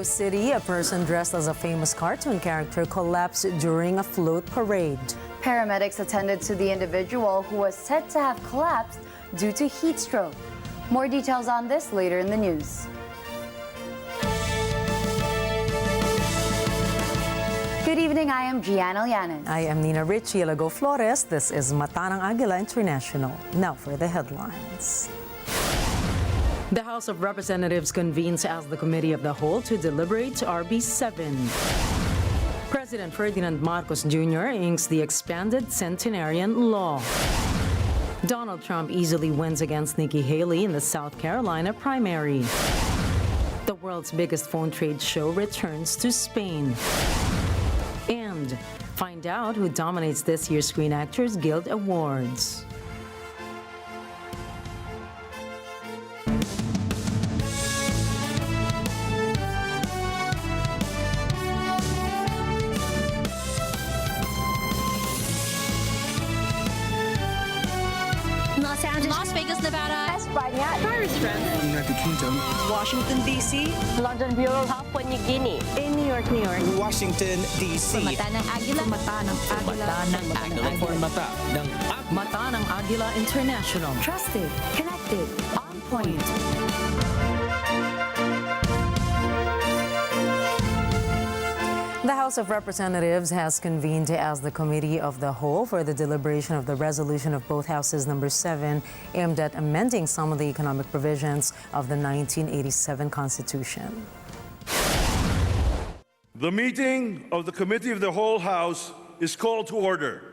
Mexico City, a person dressed as a famous cartoon character collapsed during a float parade. Paramedics attended to the individual who was said to have collapsed due to heat stroke. More details on this later in the news. Good evening, I am Gianna Llanes. I am Nina Lago Flores. This is Mata ng Agila International. Now for the headlines. The House of Representatives convenes as the Committee of the Whole to deliberate RB 7. President Ferdinand Marcos Jr. inks the expanded Centenarian law. Donald Trump easily wins against Nikki Haley in the South Carolina primary. The world's biggest phone trade show returns to Spain. And find out who dominates this year's Screen Actors Guild Awards. Los Angeles, Las Vegas, Nevada, España, Paris, France, United Kingdom, Washington, D.C., London Bureau, Papua New Guinea, in New York, Washington, D.C. Mata ng Agila, Mata ng Agila. Mata ng Agila International. Trusted, connected, on point. The House of Representatives has convened as the Committee of the Whole for the deliberation of the resolution of both houses number 7 aimed at amending some of the economic provisions of the 1987 Constitution. The meeting of the Committee of the Whole House is called to order.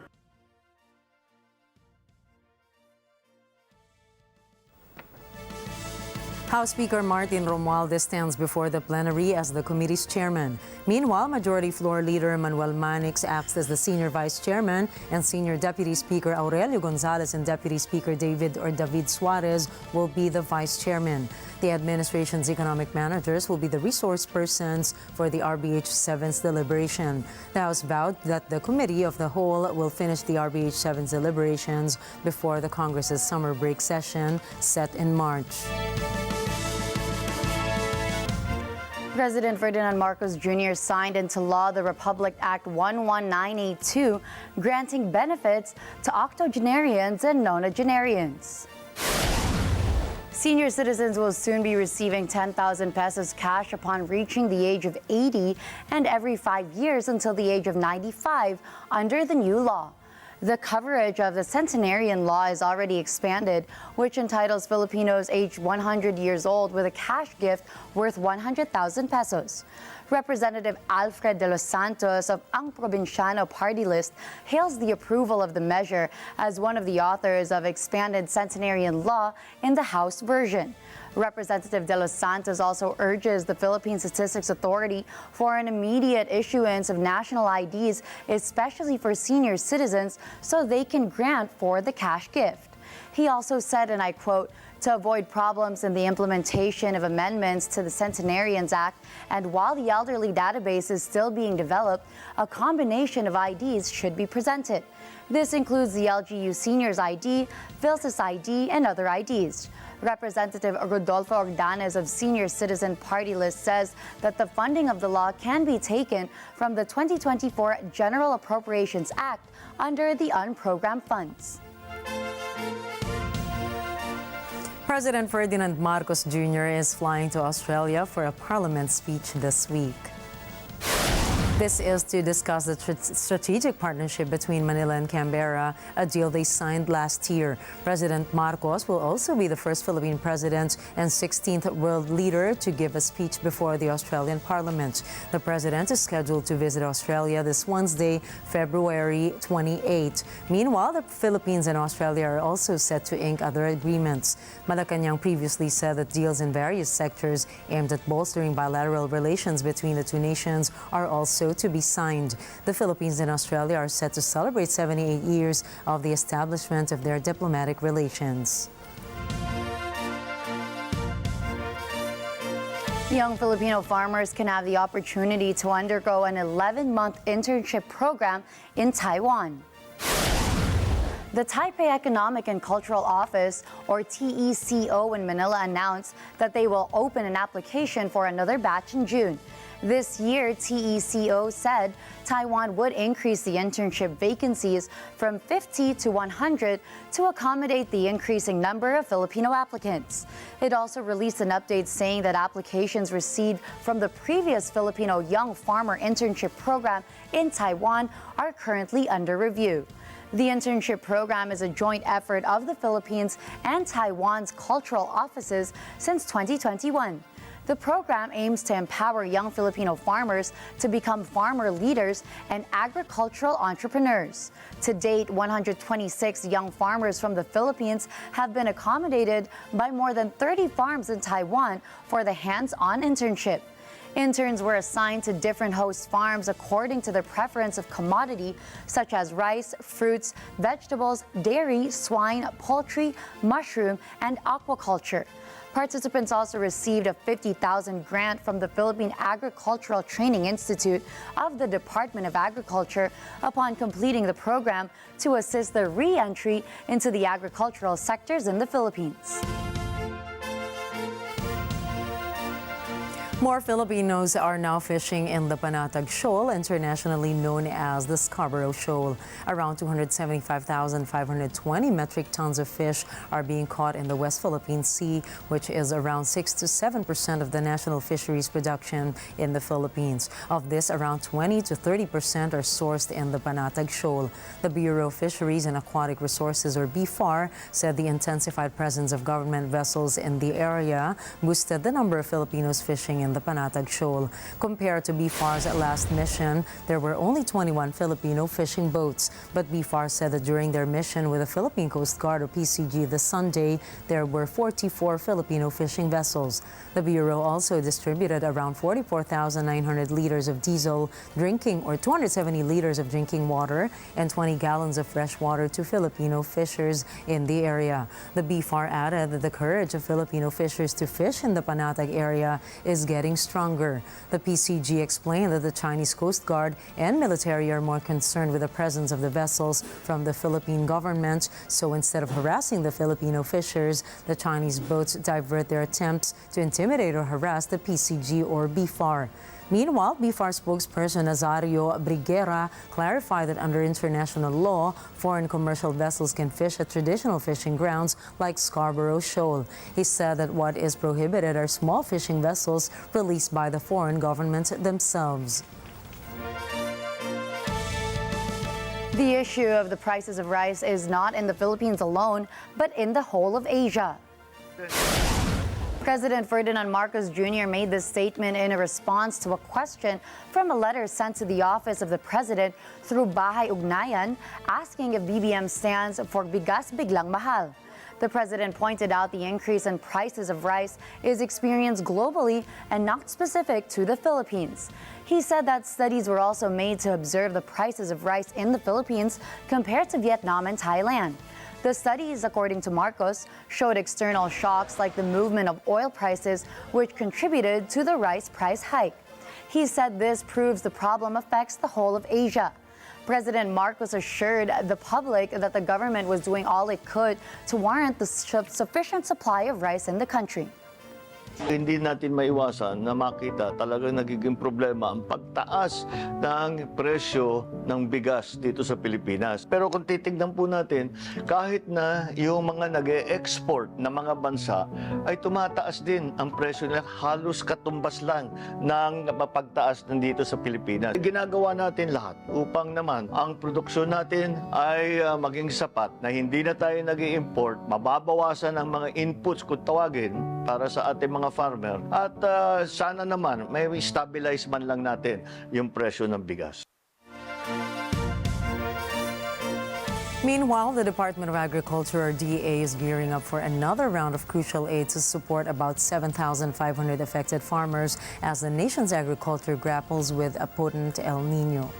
House Speaker Martin Romualdez stands before the plenary as the committee's chairman. Meanwhile, Majority Floor Leader Manuel Manix acts as the senior vice chairman, and Senior Deputy Speaker Aurelio Gonzalez and Deputy Speaker David Suarez will be the vice chairman. The administration's economic managers will be the resource persons for the RBH 7's deliberation. The House vowed that the Committee of the Whole will finish the RBH 7's deliberations before the Congress's summer break session set in March. President Ferdinand Marcos Jr. signed into law the Republic Act 11982, granting benefits to octogenarians and nonagenarians. Senior citizens will soon be receiving 10,000 pesos cash upon reaching the age of 80 and every 5 years until the age of 95 under the new law. The coverage of the Centenarian law is already expanded, which entitles Filipinos aged 100 years old with a cash gift worth 100,000 pesos. Representative Alfred de los Santos of Ang Provinciano Party List hails the approval of the measure as one of the authors of expanded Centenarian law in the House version. Representative de los Santos also urges the Philippine Statistics Authority for an immediate issuance of national IDs, especially for senior citizens, so they can grant for the cash gift. He also said, and I quote, "To avoid problems in the implementation of amendments to the Centenarians Act, and while the elderly database is still being developed, a combination of IDs should be presented. This includes the LGU Seniors ID, PhilSys ID, and other IDs." Representative Rodolfo Ordanes of Senior Citizen Party List says that the funding of the law can be taken from the 2024 General Appropriations Act under the unprogrammed funds. President Ferdinand Marcos Jr. is flying to Australia for a parliament speech this week. This is to discuss the strategic partnership between Manila and Canberra, a deal they signed last year. President Marcos will also be the first Philippine president and 16th world leader to give a speech before the Australian Parliament. The president is scheduled to visit Australia this Wednesday, February 28. Meanwhile, the Philippines and Australia are also set to ink other agreements. Malacanang previously said that deals in various sectors aimed at bolstering bilateral relations between the two nations are also to be signed. The Philippines and Australia are set to celebrate 78 years of the establishment of their diplomatic relations. Young Filipino farmers can have the opportunity to undergo an 11-month internship program in Taiwan. The Taipei Economic and Cultural Office, or TECO in Manila, announced that they will open an application for another batch in June. This year, TECO said Taiwan would increase the internship vacancies from 50 to 100 to accommodate the increasing number of Filipino applicants. It also released an update saying that applications received from the previous Filipino Young Farmer Internship Program in Taiwan are currently under review. The internship program is a joint effort of the Philippines and Taiwan's cultural offices since 2021. The program aims to empower young Filipino farmers to become farmer leaders and agricultural entrepreneurs. To date, 126 young farmers from the Philippines have been accommodated by more than 30 farms in Taiwan for the hands-on internship. Interns were assigned to different host farms according to their preference of commodity, such as rice, fruits, vegetables, dairy, swine, poultry, mushroom, and aquaculture. Participants also received a 50,000 grant from the Philippine Agricultural Training Institute of the Department of Agriculture upon completing the program to assist their re-entry into the agricultural sectors in the Philippines. More Filipinos are now fishing in the Panatag Shoal, internationally known as the Scarborough Shoal. Around 275,520 metric tons of fish are being caught in the West Philippine Sea, which is around 6 to 7% of the national fisheries production in the Philippines. Of this, around 20 to 30% are sourced in the Panatag Shoal. The Bureau of Fisheries and Aquatic Resources, or BFAR, said the intensified presence of government vessels in the area boosted the number of Filipinos fishing in the Panatag Shoal. Compared to BFAR's last mission, there were only 21 Filipino fishing boats. But BFAR said that during their mission with the Philippine Coast Guard, or PCG, this Sunday, there were 44 Filipino fishing vessels. The Bureau also distributed around 44,900 liters of diesel drinking or 270 liters of drinking water and 20 gallons of fresh water to Filipino fishers in the area. The BFAR added that the courage of Filipino fishers to fish in the Panatag area is getting stronger. The PCG explained that the Chinese Coast Guard and military are more concerned with the presence of the vessels from the Philippine government. So instead of harassing the Filipino fishers, the Chinese boats divert their attempts to intimidate or harass the PCG or BFAR. Meanwhile, BFAR spokesperson Nazario Briguera clarified that under international law, foreign commercial vessels can fish at traditional fishing grounds like Scarborough Shoal. He said that what is prohibited are small fishing vessels released by the foreign governments themselves. The issue of the prices of rice is not in the Philippines alone, but in the whole of Asia. President Ferdinand Marcos Jr. made this statement in a response to a question from a letter sent to the office of the president through Bahay Ugnayan, asking if BBM stands for Bigas Biglang Mahal. The president pointed out the increase in prices of rice is experienced globally and not specific to the Philippines. He said that studies were also made to observe the prices of rice in the Philippines compared to Vietnam and Thailand. The studies, according to Marcos, showed external shocks like the movement of oil prices, which contributed to the rice price hike. He said this proves the problem affects the whole of Asia. President Marcos assured the public that the government was doing all it could to warrant the sufficient supply of rice in the country. Hindi natin maiwasan na makita talagang nagiging problema ang pagtaas ng presyo ng bigas dito sa Pilipinas. Pero kung titignan po natin, kahit na yung mga nag-e-export na mga bansa ay tumataas din ang presyo nila, halos katumbas lang ng pagtaas nandito sa Pilipinas. Ginagawa natin lahat upang naman ang produksyon natin ay maging sapat na hindi na tayo nag-i-import, mababawasan ang mga inputs kung tawagin para sa ating mga farmer at sana naman may stabilize man lang natin yung presyo ng bigas. Meanwhile, the Department of Agriculture, or DA, is gearing up for another round of crucial aid to support about 7,500 affected farmers as the nation's agriculture grapples with a potent El Nino.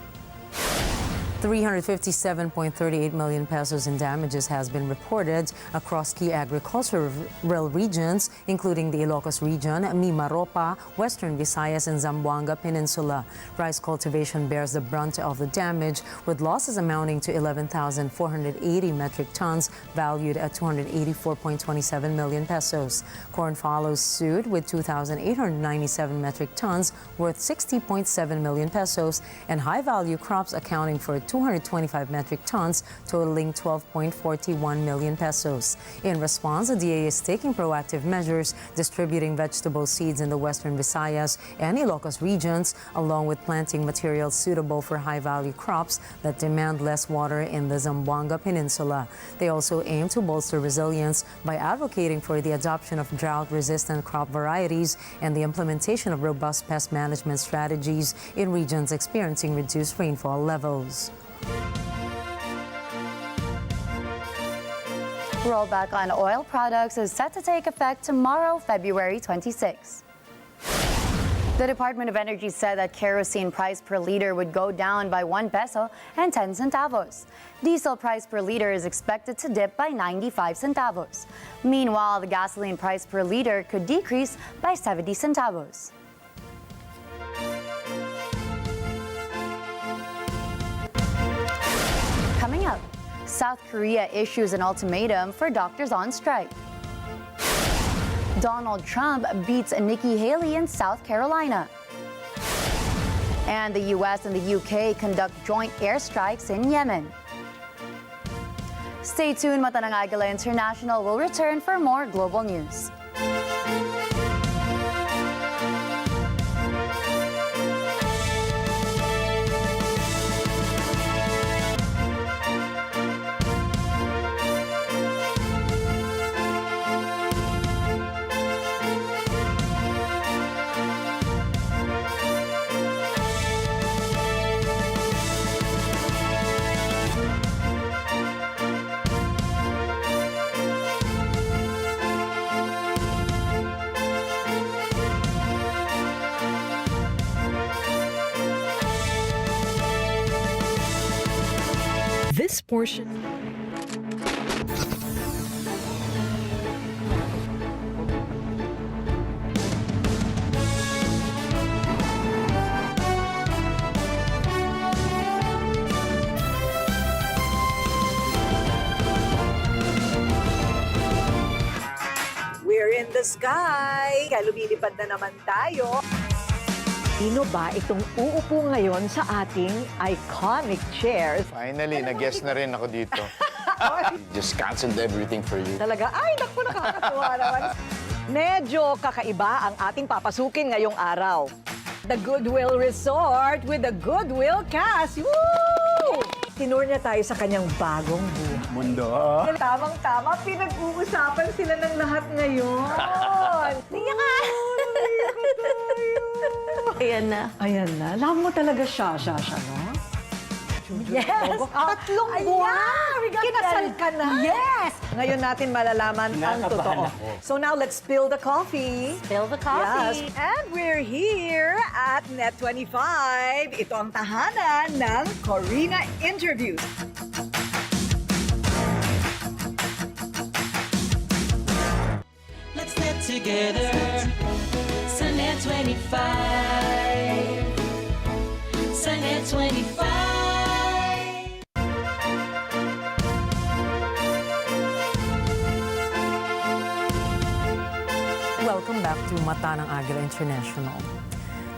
357.38 million pesos in damages has been reported across key agricultural regions, including the Ilocos region, Mimaropa, Western Visayas, and Zamboanga Peninsula. Rice cultivation bears the brunt of the damage, with losses amounting to 11,480 metric tons, valued at 284.27 million pesos. Corn follows suit with 2,897 metric tons, worth 60.7 million pesos, and high-value crops accounting for 225 metric tons, totaling 12.41 million pesos. In response, the DA is taking proactive measures, distributing vegetable seeds in the Western Visayas and Ilocos regions, along with planting materials suitable for high-value crops that demand less water in the Zamboanga Peninsula. They also aim to bolster resilience by advocating for the adoption of drought-resistant crop varieties and the implementation of robust pest management strategies in regions experiencing reduced rainfall levels. Rollback on oil products is set to take effect tomorrow, February 26. The Department of Energy said that kerosene price per liter would go down by 1 peso and 10 centavos. Diesel price per liter is expected to dip by 95 centavos. Meanwhile, the gasoline price per liter could decrease by 70 centavos. Coming up, South Korea issues an ultimatum for doctors on strike. Donald Trump beats Nikki Haley in South Carolina. And the U.S. and the UK conduct joint airstrikes in Yemen. Stay tuned, Mata ng Agila International will return for more global news. This portion. We're in the sky. Kaya lumilipad na naman tayo. Sino ba itong uupo ngayon sa ating iconic chairs? Finally, nag-guess na rin ako dito. Just canceled everything for you. Talaga, ay naku, nakakatuwa naman. Medyo kakaiba ang ating papasukin ngayong araw. The Goodwill Resort with the Goodwill Cast. Woo! Tinur niya tayo sa kanyang bagong buhay. Mundo. Tamang-tama, pinag-uusapan sila ng lahat ngayon. Tingnan ka! Ayan na. Ayan na. Alam mo talaga siya, no? Yes! Tatlong buwan! Kinasal ka na? Yes! Ngayon natin malalaman ang totoo. So now, let's spill the coffee. Spill the coffee. Yes. And we're here at Net25. Ito ang tahanan ng Corina Interviews. Let's net together. Sa Net25. Sa Net25. Welcome back to Mata ng Agila International.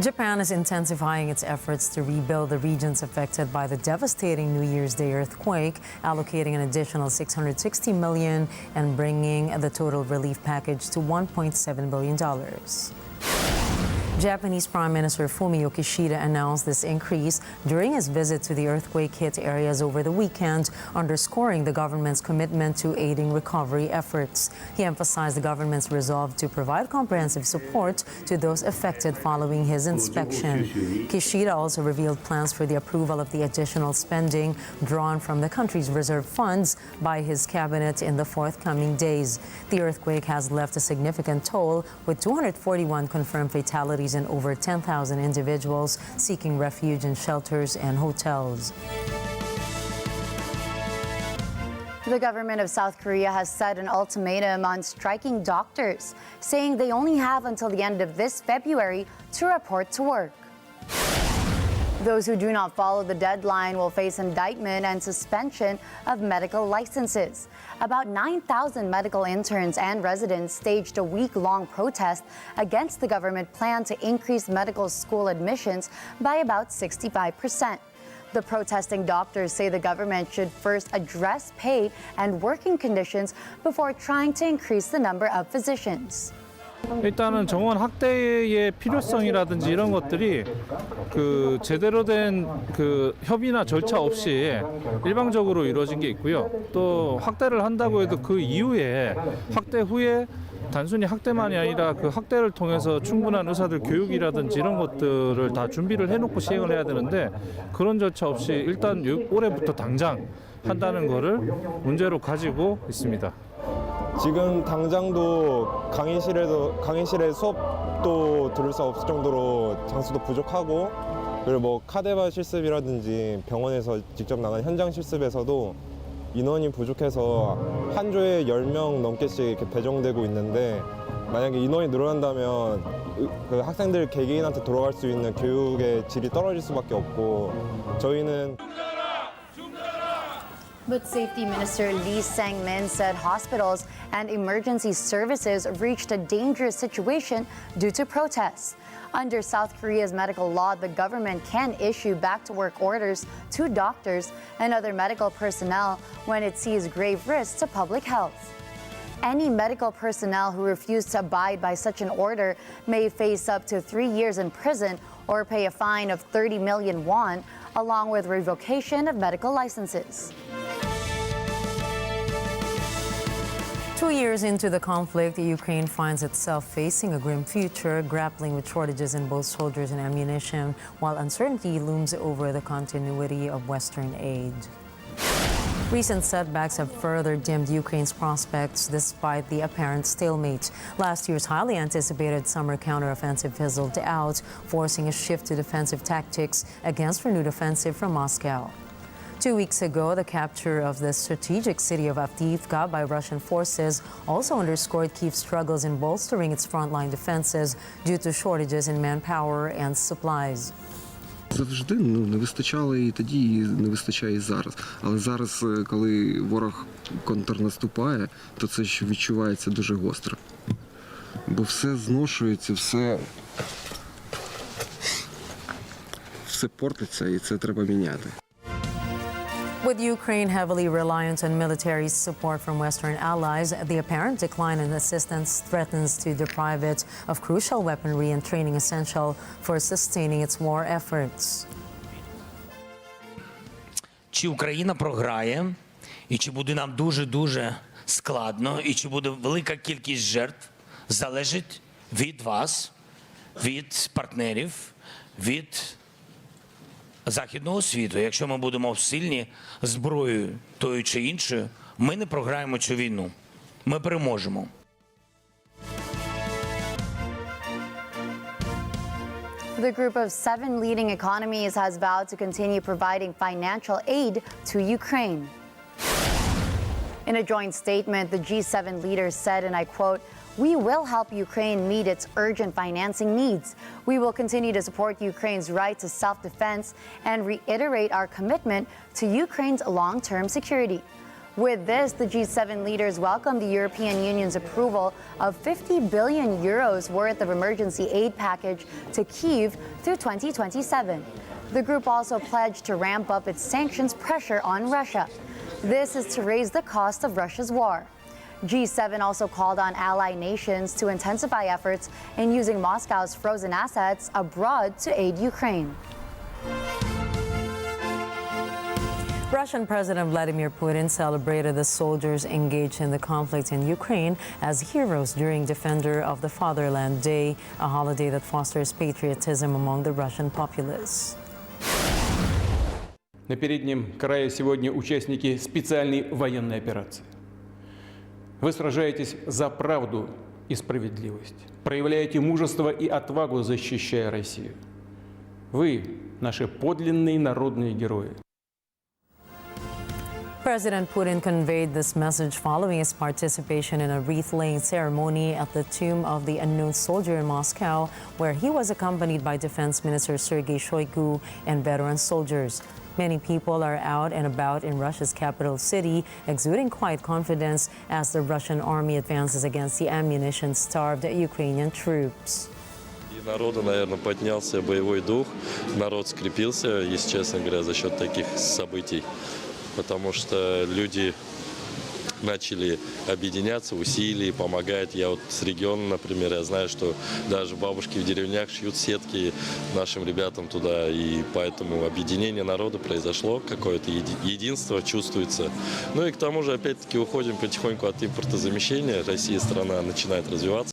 Japan is intensifying its efforts to rebuild the regions affected by the devastating New Year's Day earthquake, allocating an additional $660 million and bringing the total relief package to $1.7 billion. Japanese Prime Minister Fumio Kishida announced this increase during his visit to the earthquake-hit areas over the weekend, underscoring the government's commitment to aiding recovery efforts. He emphasized the government's resolve to provide comprehensive support to those affected following his inspection. Kishida also revealed plans for the approval of the additional spending drawn from the country's reserve funds by his cabinet in the forthcoming days. The earthquake has left a significant toll, with 241 confirmed fatalities and over 10,000 individuals seeking refuge in shelters and hotels. The government of South Korea has set an ultimatum on striking doctors, saying they only have until the end of this February to report to work. Those who do not follow the deadline will face indictment and suspension of medical licenses. About 9,000 medical interns and residents staged a week-long protest against the government plan to increase medical school admissions by about 65%. The protesting doctors say the government should first address pay and working conditions before trying to increase the number of physicians. 일단은 정원 확대의 필요성이라든지 이런 것들이 그 제대로 된 그 협의나 절차 없이 일방적으로 이루어진 게 있고요. 또 확대를 한다고 해도 그 이후에 확대 후에 단순히 학대만이 아니라 그 학대를 통해서 충분한 의사들 교육이라든지 이런 것들을 다 준비를 해놓고 시행을 해야 되는데 그런 절차 없이 일단 올해부터 당장 한다는 거를 문제로 가지고 있습니다. 지금 당장도 강의실에 수업도 들을 수 없을 정도로 장수도 부족하고 그리고 뭐 카데바 실습이라든지 병원에서 직접 나간 현장 실습에서도 인원이 부족해서 한 조에 10명 넘게씩 이렇게 배정되고 있는데 만약에 인원이 늘어난다면 그 학생들 개개인한테 돌아갈 수 있는 교육의 질이 떨어질 수밖에 없고 저희는 But Safety Minister Lee Sang-min said hospitals and emergency services reached a dangerous situation due to protests. Under South Korea's medical law, the government can issue back-to-work orders to doctors and other medical personnel when it sees grave risks to public health. Any medical personnel who refuse to abide by such an order may face up to 3 years in prison or pay a fine of 30 million won, along with revocation of medical licenses. 2 years into the conflict, Ukraine finds itself facing a grim future, grappling with shortages in both soldiers and ammunition, while uncertainty looms over the continuity of Western aid. Recent setbacks have further dimmed Ukraine's prospects despite the apparent stalemate. Last year's highly anticipated summer counteroffensive fizzled out, forcing a shift to defensive tactics against renewed offensive from Moscow. 2 weeks ago, the capture of the strategic city of Avdiivka by Russian forces also underscored Kyiv's struggles in bolstering its frontline defenses due to shortages in manpower and supplies. Завжди не вистачало і тоді, і не вистачає і зараз. Але зараз, коли ворог контрнаступає, то це ж відчувається дуже гостро. Бо все зношується, все портиться, і це треба міняти. With Ukraine heavily reliant on military support from Western allies, the apparent decline in assistance threatens to deprive it of crucial weaponry and training essential for sustaining its war efforts. Чи Україна програє, і чи буде нам дуже-дуже складно, і чи буде велика кількість жертв, залежить від вас, від партнерів, від західного світу. Якщо ми будемо сильні зброєю тою чи іншою, ми не програємо цю війну. Ми переможемо. The group of 7 leading economies has vowed to continue providing financial aid to Ukraine. In a joint statement, the G7 leaders said, and I quote, "We will help Ukraine meet its urgent financing needs. We will continue to support Ukraine's right to self-defense and reiterate our commitment to Ukraine's long-term security." With this, the G7 leaders welcomed the European Union's approval of 50 billion euros worth of emergency aid package to Kyiv through 2027. The group also pledged to ramp up its sanctions pressure on Russia. This is to raise the cost of Russia's war. G7 also called on ally nations to intensify efforts in using Moscow's frozen assets abroad to aid Ukraine. Russian President Vladimir Putin celebrated the soldiers engaged in the conflict in Ukraine as heroes during Defender of the Fatherland Day, a holiday that fosters patriotism among the Russian populace. На переднем крае сегодня участники специальной военной операции. Вы сражаетесь за правду и справедливость, проявляете мужество и отвагу, защищая Россию. Вы – наши подлинные народные герои. President Putin conveyed this message following his participation in a wreath-laying ceremony at the tomb of the unknown soldier in Moscow, where he was accompanied by Defense Minister Sergei Shoigu and veteran soldiers. Many people are out and about in Russia's capital city, exuding quiet confidence as the Russian army advances against the ammunition-starved Ukrainian troops. Народа, наверное, поднялся боевой дух, народ скрепился, если честно говоря, за счет таких событий, потому что люди начали объединяться, усилия, помогать. Я вот с региона, например, я знаю, что даже бабушки в деревнях шьют сетки нашим ребятам туда, и поэтому объединение народа произошло, какое-то единство чувствуется. Ну и к тому же, опять-таки, уходим потихоньку от импортозамещения, Россия страна начинает развиваться.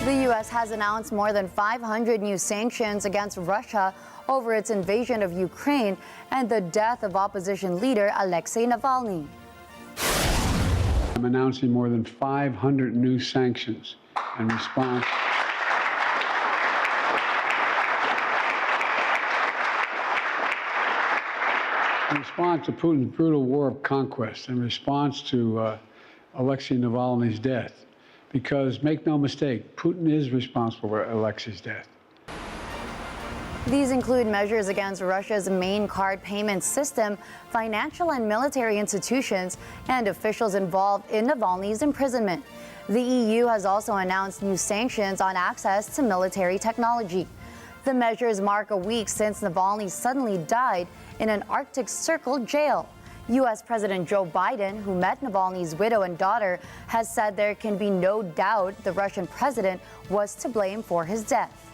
The U.S. has announced more than 500 new sanctions against Russia over its invasion of Ukraine and the death of opposition leader Alexei Navalny. I'm announcing more than 500 new sanctions in response. In response to Putin's brutal war of conquest, in response to Alexei Navalny's death. Because, make no mistake, Putin is responsible for Alexei's death. These include measures against Russia's main card payment system, financial and military institutions, and officials involved in Navalny's imprisonment. The EU has also announced new sanctions on access to military technology. The measures mark a week since Navalny suddenly died in an Arctic Circle jail. U.S. President Joe Biden, who met Navalny's widow and daughter, has said there can be no doubt the Russian president was to blame for his death.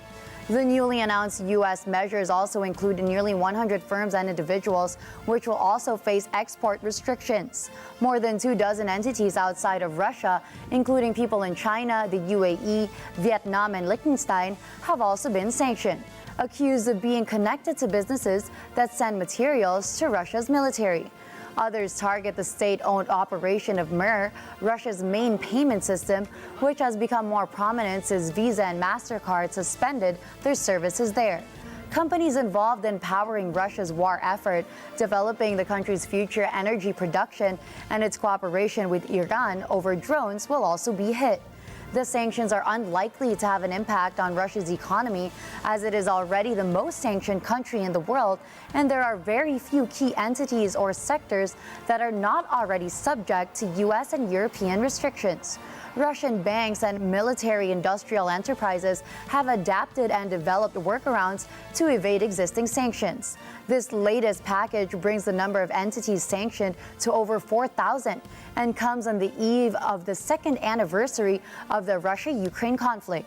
The newly announced U.S. measures also include nearly 100 firms and individuals, which will also face export restrictions. More than 24 entities outside of Russia, including people in China, the UAE, Vietnam, and Liechtenstein, have also been sanctioned, accused of being connected to businesses that send materials to Russia's military. Others target the state-owned operation of Mir, Russia's main payment system, which has become more prominent since Visa and MasterCard suspended their services there. Companies involved in powering Russia's war effort, developing the country's future energy production, and its cooperation with Iran over drones will also be hit. The sanctions are unlikely to have an impact on Russia's economy, as it is already the most sanctioned country in the world, and there are very few key entities or sectors that are not already subject to U.S. and European restrictions. Russian banks and military-industrial enterprises have adapted and developed workarounds to evade existing sanctions. This latest package brings the number of entities sanctioned to over 4,000 and comes on the eve of the second anniversary of the Russia-Ukraine conflict.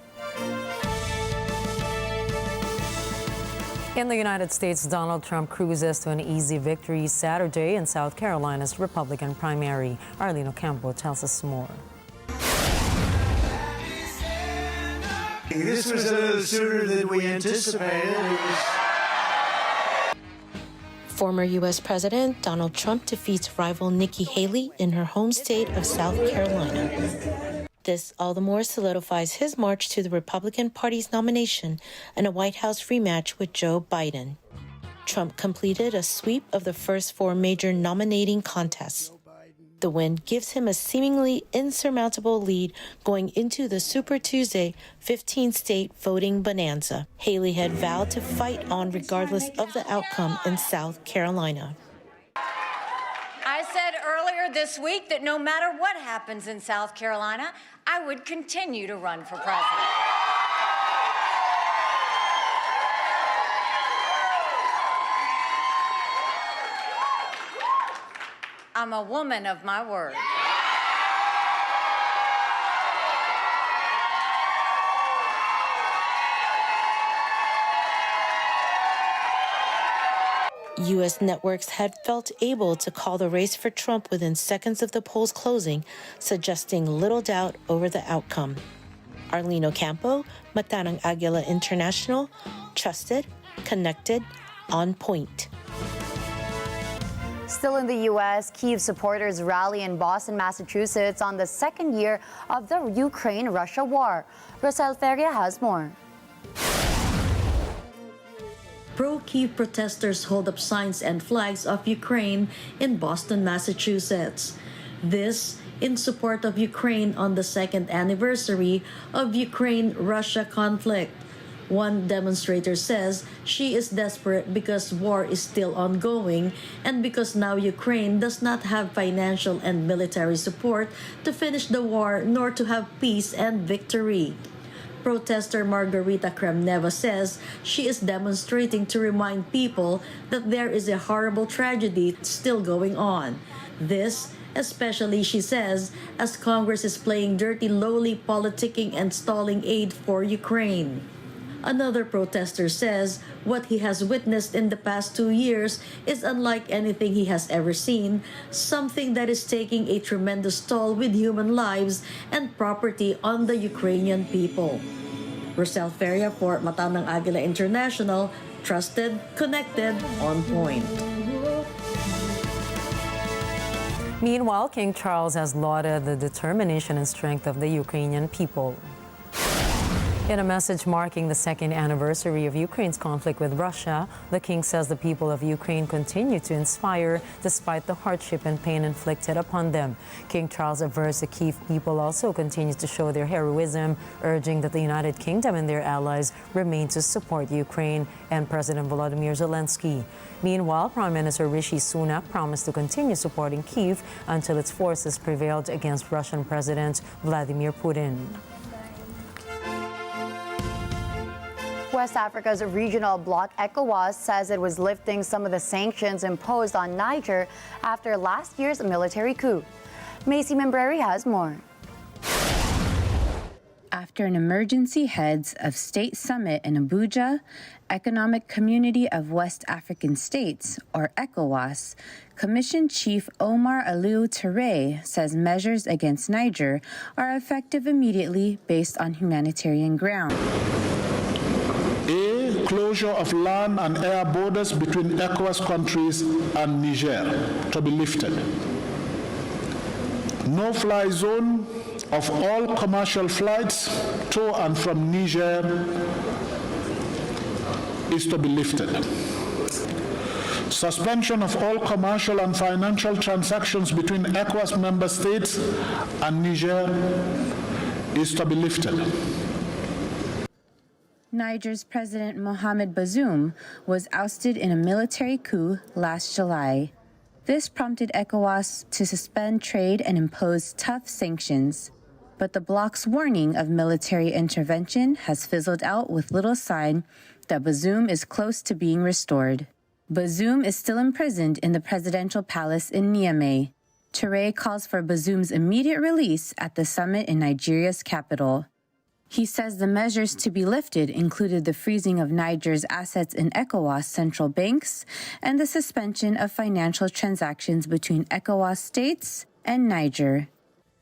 In the United States, Donald Trump cruises to an easy victory Saturday in South Carolina's Republican primary. Arlene Ocampo tells us more. This was a little sooner than we anticipated. Former U.S. President Donald Trump defeats rival Nikki Haley in her home state of South Carolina. This all the more solidifies his march to the Republican Party's nomination and a White House rematch with Joe Biden. Trump completed a sweep of the first four major nominating contests. The win gives him a seemingly insurmountable lead going into the Super Tuesday 15-state voting bonanza. Haley had vowed to fight on regardless of the outcome in South Carolina. I said earlier this week that no matter what happens in South Carolina, I would continue to run for president. I'm a woman of my word. U.S. networks had felt able to call the race for Trump within seconds of the polls closing, suggesting little doubt over the outcome. Arlene Ocampo, Matanang Agila International, trusted, connected, on point. Still in the U.S., Kyiv supporters rally in Boston, Massachusetts on the second year of the Ukraine-Russia war. Rosel Feria has more. pro-Kyiv protesters hold up signs and flags of Ukraine in Boston, Massachusetts. This in support of Ukraine on the second anniversary of Ukraine-Russia conflict. One demonstrator says she is desperate because war is still ongoing and because now Ukraine does not have financial and military support to finish the war nor to have peace and victory. Protester Margarita Kremneva says she is demonstrating to remind people that there is a horrible tragedy still going on. This, especially, she says, as Congress is playing dirty, lowly politicking and stalling aid for Ukraine. Another protester says what he has witnessed in the past 2 years is unlike anything he has ever seen, something that is taking a tremendous toll with human lives and property on the Ukrainian people. Rosel Feria for Mata ng Agila International, trusted, connected, on point. Meanwhile, King Charles has lauded the determination and strength of the Ukrainian people. In a message marking the second anniversary of Ukraine's conflict with Russia, the king says the people of Ukraine continue to inspire despite the hardship and pain inflicted upon them. King Charles avers the Kyiv people also continue to show their heroism, urging that the United Kingdom and their allies remain to support Ukraine and President Volodymyr Zelensky. Meanwhile, Prime Minister Rishi Sunak promised to continue supporting Kyiv until its forces prevailed against Russian President Vladimir Putin. West Africa's regional bloc ECOWAS says it was lifting some of the sanctions imposed on Niger after last year's military coup. Macy Membreri has more. After an emergency heads of state summit in Abuja, Economic Community of West African States, or ECOWAS, Commission Chief Omar Aliou Touré says measures against Niger are effective immediately based on humanitarian ground. A, closure of land and air borders between ECOWAS countries and Niger to be lifted. No-fly zone of all commercial flights to and from Niger is to be lifted. Suspension of all commercial and financial transactions between ECOWAS member states and Niger is to be lifted. Niger's President Mohamed Bazoum was ousted in a military coup last July. This prompted ECOWAS to suspend trade and impose tough sanctions. But the bloc's warning of military intervention has fizzled out with little sign that Bazoum is close to being restored. Bazoum is still imprisoned in the presidential palace in Niamey. Touré calls for Bazoum's immediate release at the summit in Nigeria's capital. He says the measures to be lifted included the freezing of Niger's assets in ECOWAS central banks and the suspension of financial transactions between ECOWAS states and Niger.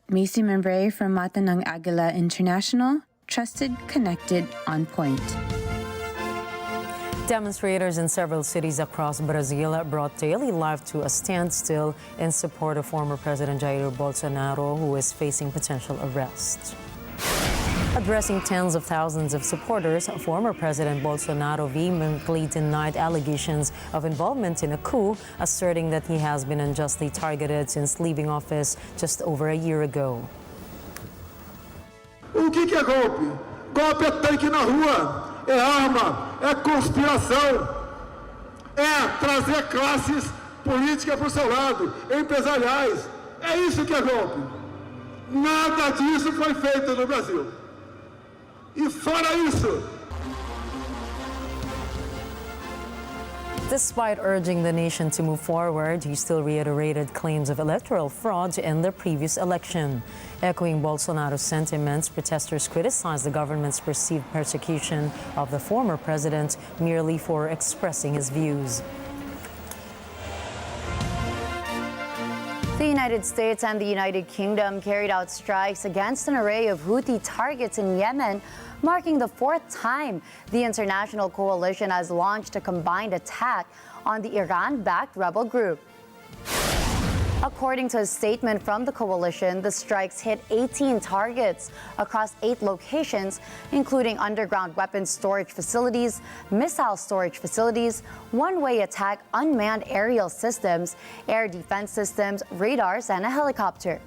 Macy Membrey from Mata ng Agila International, trusted, connected, on point. Demonstrators in several cities across Brazil brought daily life to a standstill in support of former President Jair Bolsonaro, who is facing potential arrest. Addressing tens of thousands of supporters, former President Bolsonaro vehemently denied allegations of involvement in a coup, asserting that he has been unjustly targeted since leaving office just over a year ago. O que é golpe? Golpe é tanque na rua, é arma, é conspiração, é trazer classes políticas para o seu lado, empresariais. É isso que é golpe. Nada disso foi feito no Brasil. E fora isso. Despite urging the nation to move forward, he still reiterated claims of electoral fraud in the previous election. Echoing Bolsonaro's sentiments, protesters criticized the government's perceived persecution of the former president merely for expressing his views. The United States and the United Kingdom carried out strikes against an array of Houthi targets in Yemen, marking the fourth time the international coalition has launched a combined attack on the Iran-backed rebel group. According to a statement from the coalition, the strikes hit 18 targets across 8 locations, including underground weapons storage facilities, missile storage facilities, one-way attack unmanned aerial systems, air defense systems, radars, and a helicopter.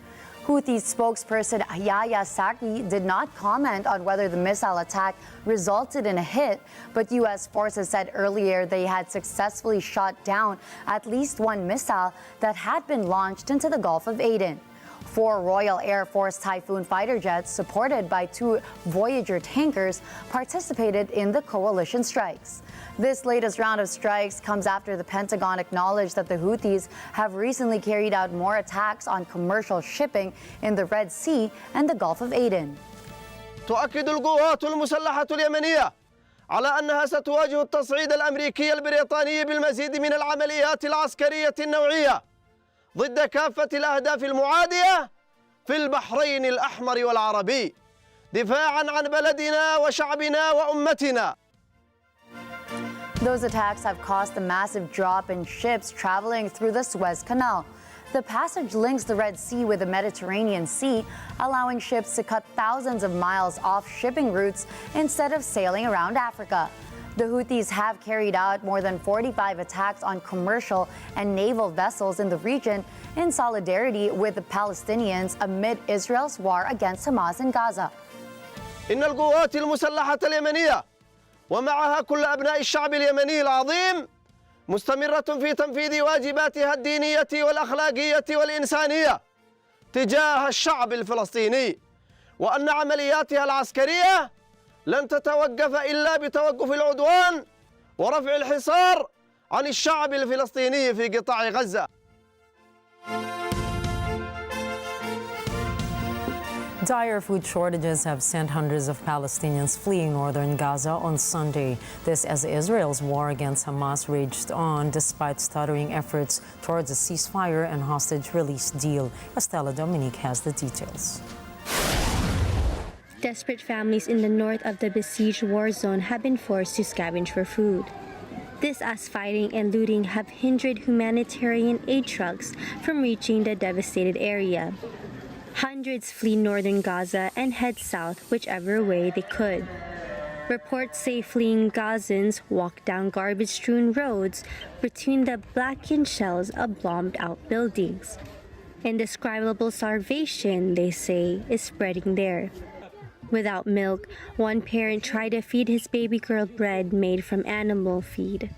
Houthi spokesperson Yahya Saree did not comment on whether the missile attack resulted in a hit, but U.S. forces said earlier they had successfully shot down at least one missile that had been launched into the Gulf of Aden. 4 Royal Air Force Typhoon fighter jets, supported by 2 Voyager tankers, participated in the coalition strikes. This latest round of strikes comes after the Pentagon acknowledged that the Houthis have recently carried out more attacks on commercial shipping in the Red Sea and the Gulf of Aden. تؤكد القوات المسلحة اليمنية على أنها ستواجه التصعيد الأمريكي البريطاني بالمزيد من العمليات العسكرية النوعية ضد كافة الأهداف المعادية في البحرين الأحمر والعربي دفاعاً عن بلدنا وشعبنا وأمتنا. Those attacks have caused a massive drop in ships traveling through the Suez Canal. The passage links the Red Sea with the Mediterranean Sea, allowing ships to cut thousands of miles off shipping routes instead of sailing around Africa. The Houthis have carried out more than 45 attacks on commercial and naval vessels in the region in solidarity with the Palestinians amid Israel's war against Hamas in Gaza. إن القوات المسلحة اليمنية ومعها كل أبناء الشعب اليمني العظيم مستمرة في تنفيذ واجباتها الدينية والأخلاقية والإنسانية تجاه الشعب الفلسطيني، وأن عملياتها العسكرية لن تتوقف إلا بتوقف العدوان ورفع الحصار عن الشعب الفلسطيني في قطاع غزة. Dire food shortages have sent hundreds of Palestinians fleeing northern Gaza on Sunday. This as Israel's war against Hamas raged on despite stuttering efforts towards a ceasefire and hostage release deal. Estela Dominique has the details. Desperate families in the north of the besieged war zone have been forced to scavenge for food. This as fighting and looting have hindered humanitarian aid trucks from reaching the devastated area. Hundreds flee northern Gaza and head south whichever way they could. Reports say fleeing Gazans walk down garbage-strewn roads between the blackened shells of bombed-out buildings. Indescribable starvation, they say, is spreading there. Without milk, one parent tried to feed his baby girl bread made from animal feed.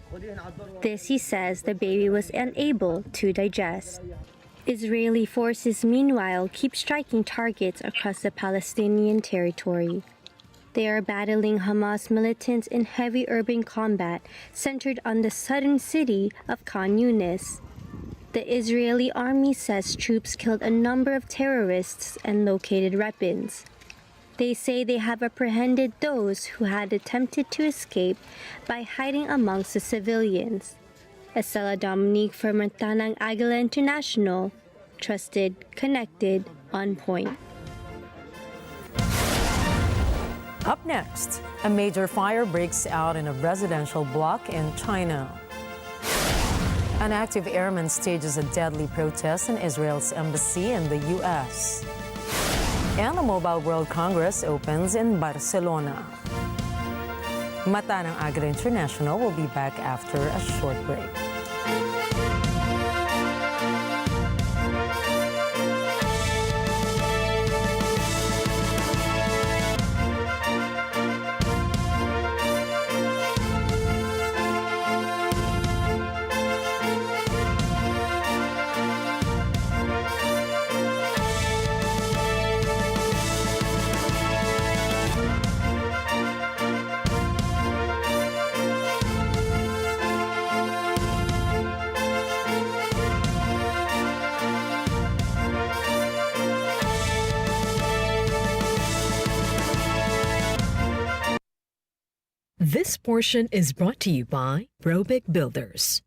This, he says, the baby was unable to digest. Israeli forces, meanwhile, keep striking targets across the Palestinian territory. They are battling Hamas militants in heavy urban combat centered on the southern city of Khan Yunis. The Israeli army says troops killed a number of terrorists and located weapons. They say they have apprehended those who had attempted to escape by hiding amongst the civilians. Estela Dominique for Agila International. Trusted, connected, on point. Up next, a major fire breaks out in a residential block in China. An active airman stages a deadly protest in Israel's embassy in the U.S. And the Mobile World Congress opens in Barcelona. Mata ng Agila International will be back after a short break. This portion is brought to you by Rollback Builders.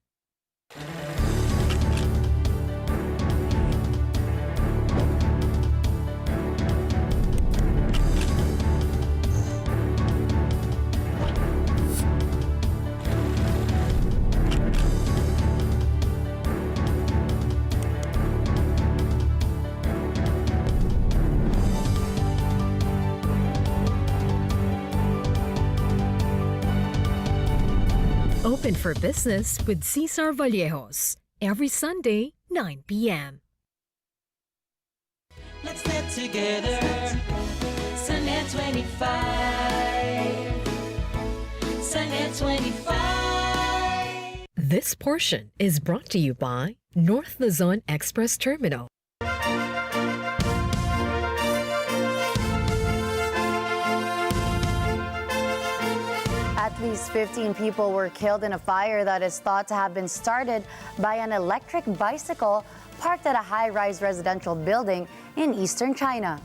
Open for Business with Cesar Vallejos. Every Sunday, 9 p.m. Let's get together. Sunday 25. Sunday 25. This portion is brought to you by North Luzon Express Terminal. At least 15 people were killed in a fire that is thought to have been started by an electric bicycle parked at a high-rise residential building in eastern China.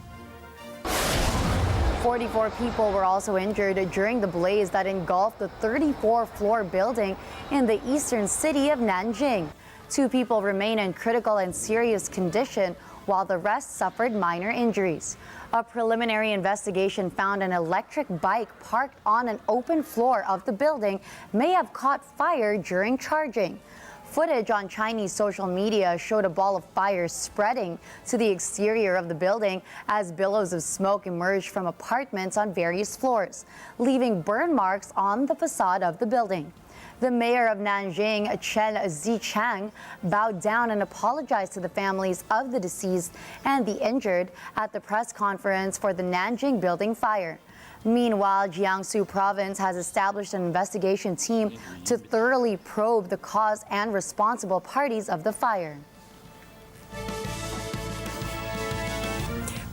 44 people were also injured during the blaze that engulfed the 34-floor building in the eastern city of Nanjing. 2 people remain in critical and serious condition, while the rest suffered minor injuries. A preliminary investigation found an electric bike parked on an open floor of the building may have caught fire during charging. Footage on Chinese social media showed a ball of fire spreading to the exterior of the building as billows of smoke emerged from apartments on various floors, leaving burn marks on the facade of the building. The mayor of Nanjing, Chen Zichang, bowed down and apologized to the families of the deceased and the injured at the press conference for the Nanjing building fire. Meanwhile, Jiangsu province has established an investigation team to thoroughly probe the cause and responsible parties of the fire.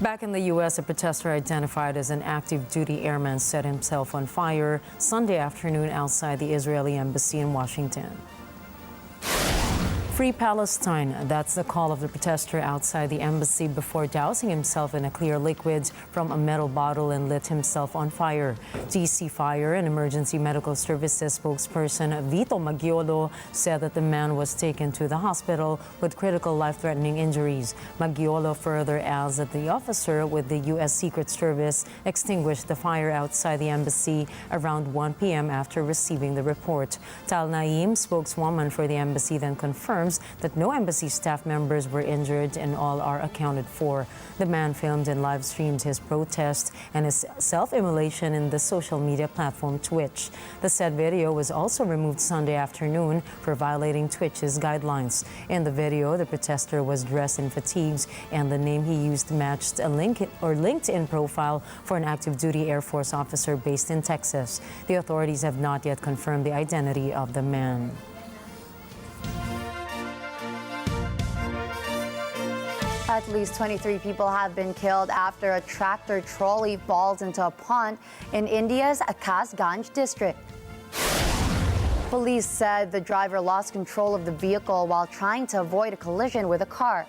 Back in the U.S., a protester identified as an active duty airman set himself on fire Sunday afternoon outside the Israeli embassy in Washington. Free Palestine, that's the call of the protester outside the embassy before dousing himself in a clear liquid from a metal bottle and lit himself on fire. DC Fire and Emergency Medical Services spokesperson Vito Maggiolo said that the man was taken to the hospital with critical life-threatening injuries. Maggiolo further adds that the officer with the U.S. Secret Service extinguished the fire outside the embassy around 1 p.m. after receiving the report. Tal Naim, spokeswoman for the embassy, then confirms that no embassy staff members were injured and all are accounted for. The man filmed and live streamed his protest and his self-immolation in the social media platform Twitch. The said video was also removed Sunday afternoon for violating Twitch's guidelines. In the video, the protester was dressed in fatigues and the name he used matched a LinkedIn profile for an active duty Air Force officer based in Texas. The authorities have not yet confirmed the identity of the man. At least 23 people have been killed after a tractor trolley falls into a pond in India's Akasganj district. Police said the driver lost control of the vehicle while trying to avoid a collision with a car.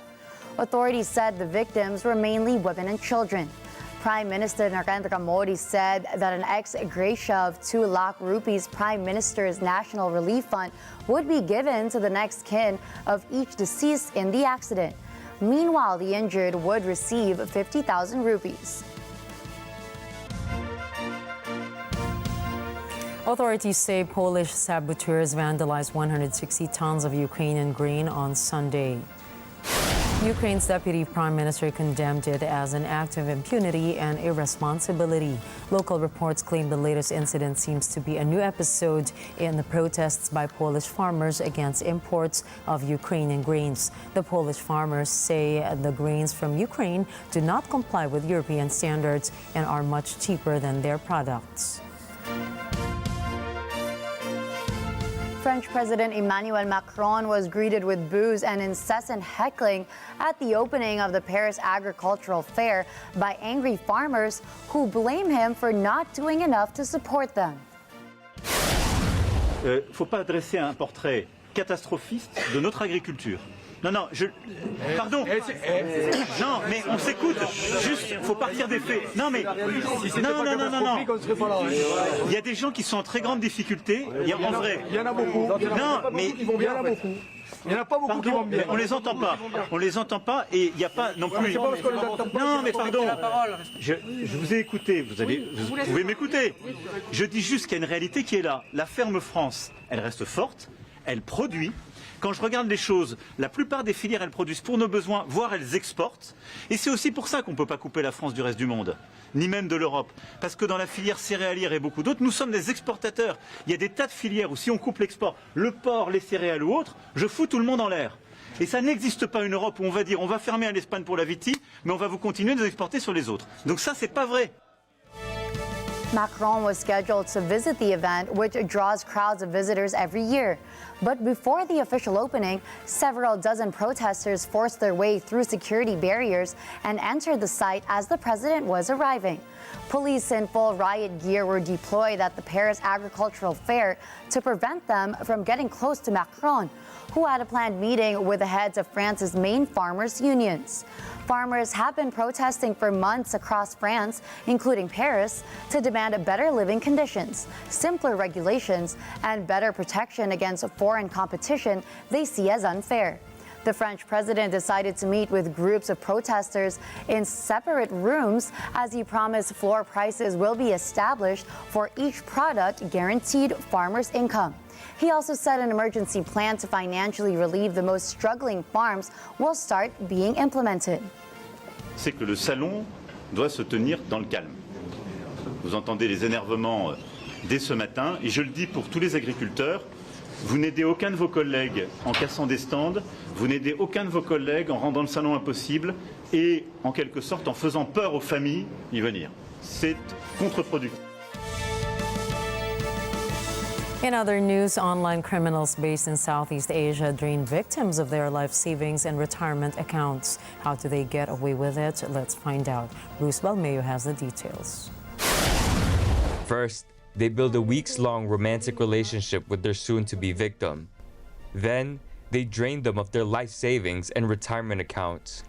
Authorities said the victims were mainly women and children. Prime Minister Narendra Modi said that an ex gratia of 2 lakh rupees Prime Minister's National Relief Fund would be given to the next kin of each deceased in the accident. Meanwhile, the injured would receive 50,000 rupees. Authorities say Polish saboteurs vandalized 160 tons of Ukrainian grain on Sunday. Ukraine's deputy prime minister condemned it as an act of impunity and irresponsibility. Local reports claim the latest incident seems to be a new episode in the protests by Polish farmers against imports of Ukrainian grains. The Polish farmers say the grains from Ukraine do not comply with European standards and are much cheaper than their products. French President Emmanuel Macron was greeted with boos and incessant heckling at the opening of the Paris Agricultural Fair by angry farmers who blame him for not doing enough to support them. Faut pas dresser un portrait catastrophiste de notre agriculture. Non, pardon. Non, mais on s'écoute. Juste, faut partir des faits. Non, mais. Non. Il y a des gens qui sont en très grande difficulté. En vrai. Il y en a beaucoup. Non, mais. Il y en a beaucoup. Il n'y en a pas beaucoup qui vont bien. On les entend pas. On les entend pas et il n'y a pas non plus. Non, mais pardon. Je vous ai écouté. Vous pouvez m'écouter. Je dis juste qu'il y a une réalité qui est là. La ferme France, elle reste forte. elle produit. Quand je regarde les choses, la plupart des filières, elles produisent pour nos besoins, voire elles exportent. Et c'est aussi pour ça qu'on ne peut pas couper la France du reste du monde, ni même de l'Europe. Parce que dans la filière céréalière et beaucoup d'autres, nous sommes des exportateurs. Il y a des tas de filières où si on coupe l'export, le porc, les céréales ou autres, je fous tout le monde en l'air. Et ça n'existe pas une Europe où on va dire on va fermer à l'Espagne pour la vitie, mais on va vous continuer de nous exporter sur les autres. Donc ça, c'est pas vrai. Macron was scheduled to visit the event, which draws crowds of visitors every year. But before the official opening, several dozen protesters forced their way through security barriers and entered the site as the president was arriving. Police in full riot gear were deployed at the Paris Agricultural Fair to prevent them from getting close to Macron, who had a planned meeting with the heads of France's main farmers' unions. Farmers have been protesting for months across France, including Paris, to demand better living conditions, simpler regulations, and better protection against foreign competition they see as unfair. The French president decided to meet with groups of protesters in separate rooms as he promised floor prices will be established for each product, guaranteed farmers' income. He also said an emergency plan to financially relieve the most struggling farms will start being implemented. C'est que le salon doit se tenir dans le calme. Vous entendez les énervements dès ce matin, et je le dis pour tous les agriculteurs, vous n'aidez aucun de vos collègues en cassant des stands, vous n'aidez aucun de vos collègues en rendant le salon impossible et en quelque sorte en faisant peur aux familles d'y venir. C'est contre-productif. In other news, online criminals based in Southeast Asia drain victims of their life savings and retirement accounts. How do they get away with it? Let's find out. Bruce Balmeo has the details. First, they build a weeks-long romantic relationship with their soon-to-be victim. Then, they drain them of their life savings and retirement accounts.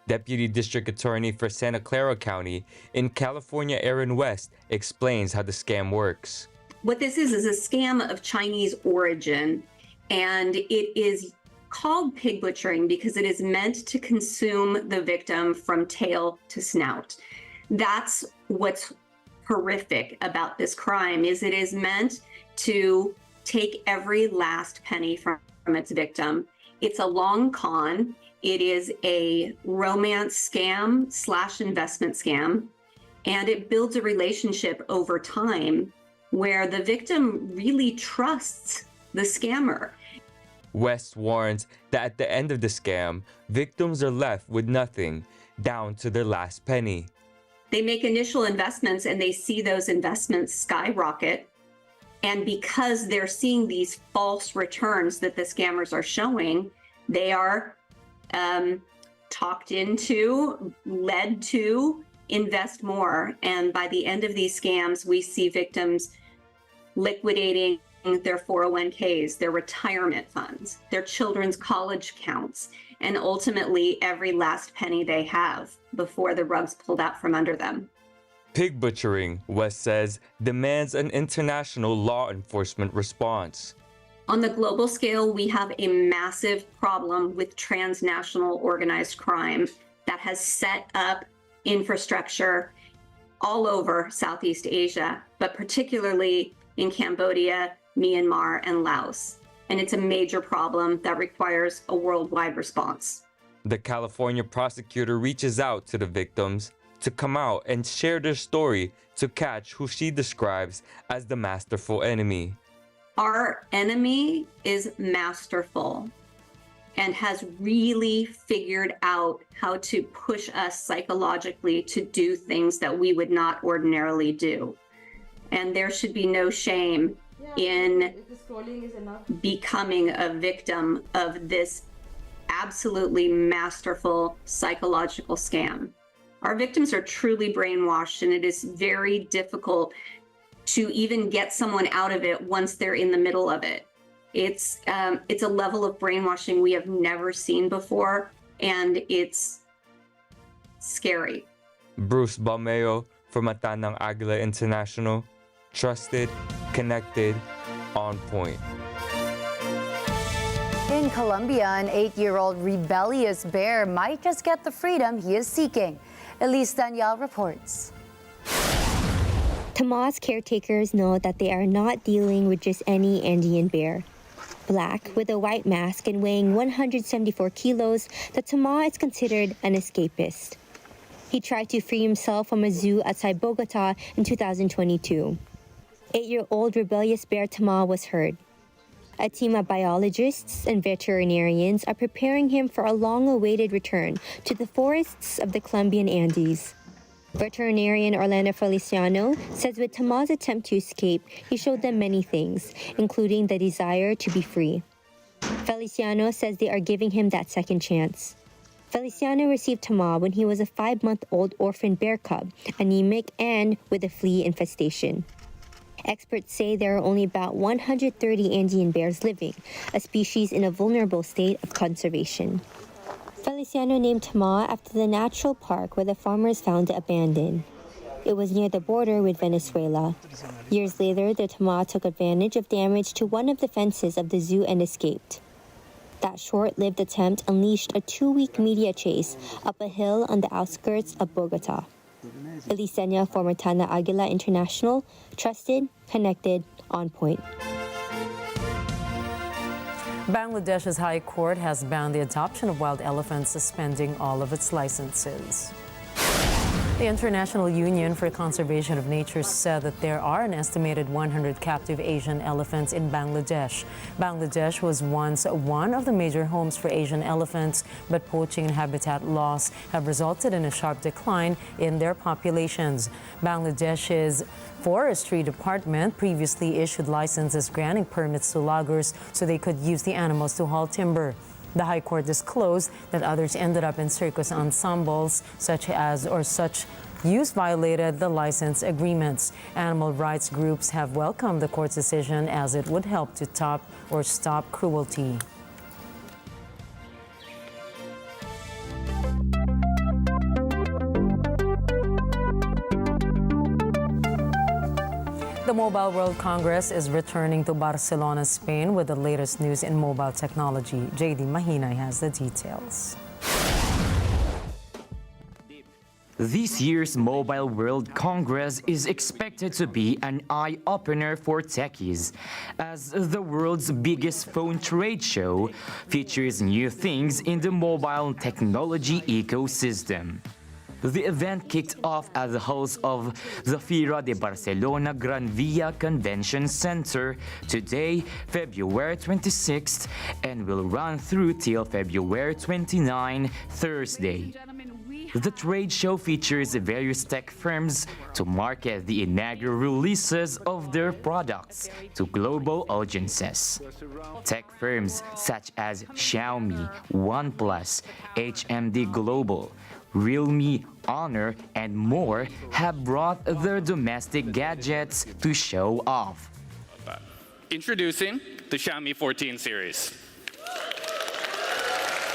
Deputy District Attorney for Santa Clara County in California, Aaron West, explains how the scam works. What this is a scam of Chinese origin, and it is called pig butchering because it is meant to consume the victim from tail to snout. That's what's horrific about this crime, is it is meant to take every last penny from its victim. It's a long con. It is a romance scam / investment scam, and it builds a relationship over time where the victim really trusts the scammer. West warns that at the end of the scam, victims are left with nothing, down to their last penny. They make initial investments and they see those investments skyrocket. And because they're seeing these false returns that the scammers are showing, they are talked into, led to invest more. And by the end of these scams, we see victims liquidating their 401ks, their retirement funds, their children's college accounts, and ultimately every last penny they have before the rug's pulled out from under them. Pig butchering, West says, demands an international law enforcement response. On the global scale, we have a massive problem with transnational organized crime that has set up infrastructure all over Southeast Asia, but particularly in Cambodia, Myanmar, and Laos. And it's a major problem that requires a worldwide response. The California prosecutor reaches out to the victims to come out and share their story to catch who she describes as the masterful enemy. Our enemy is masterful and has really figured out how to push us psychologically to do things that we would not ordinarily do. And there should be no shame in becoming a victim of this absolutely masterful psychological scam. Our victims are truly brainwashed, and it is very difficult to even get someone out of it once they're in the middle of it. It's a level of brainwashing we have never seen before, and it's scary. Bruce Balmeo for Mata ng Agila International. Trusted, connected, on point. In Colombia, an 8-year-old rebellious bear might just get the freedom he is seeking. Elise Danielle reports. Tomas caretakers know that they are not dealing with just any Andean bear. Black, with a white mask and weighing 174 kilos, the tama is considered an escapist. He tried to free himself from a zoo outside Bogota in 2022. 8-year-old rebellious bear tama was heard. A team of biologists and veterinarians are preparing him for a long-awaited return to the forests of the Colombian Andes. Veterinarian Orlando Feliciano says with Tama's attempt to escape, he showed them many things, including the desire to be free. Feliciano says they are giving him that second chance. Feliciano received Tama when he was a 5-month-old orphan bear cub, anemic and with a flea infestation. Experts say there are only about 130 Andean bears living, a species in a vulnerable state of conservation. Feliciano named Tama after the natural park where the farmers found it abandoned. It was near the border with Venezuela. Years later, the Tama took advantage of damage to one of the fences of the zoo and escaped. That short-lived attempt unleashed a 2-week media chase up a hill on the outskirts of Bogota. Elisenia for Martana Agila International, trusted, connected, on point. Bangladesh's High Court has banned the adoption of wild elephants, suspending all of its licenses. The International Union for Conservation of Nature said that there are an estimated 100 captive Asian elephants in Bangladesh. Bangladesh was once one of the major homes for Asian elephants, but poaching and habitat loss have resulted in a sharp decline in their populations. Bangladesh's Forestry Department previously issued licenses granting permits to loggers so they could use the animals to haul timber. The High Court disclosed that others ended up in circus ensembles such use violated the license agreements. Animal rights groups have welcomed the court's decision as it would help to stop cruelty. The Mobile World Congress is returning to Barcelona, Spain with the latest news in mobile technology. JD Mahinay has the details. This year's Mobile World Congress is expected to be an eye-opener for techies, as the world's biggest phone trade show features new things in the mobile technology ecosystem. The event kicked off at the halls of the Fira de Barcelona Gran Via Convention Center today, February 26th, and will run through till February 29, Thursday. The trade show features various tech firms to market the inaugural releases of their products to global audiences. Tech firms such as Xiaomi, OnePlus, HMD Global, Realme, Honor, and more have brought their domestic gadgets to show off. Introducing the Xiaomi 14 series.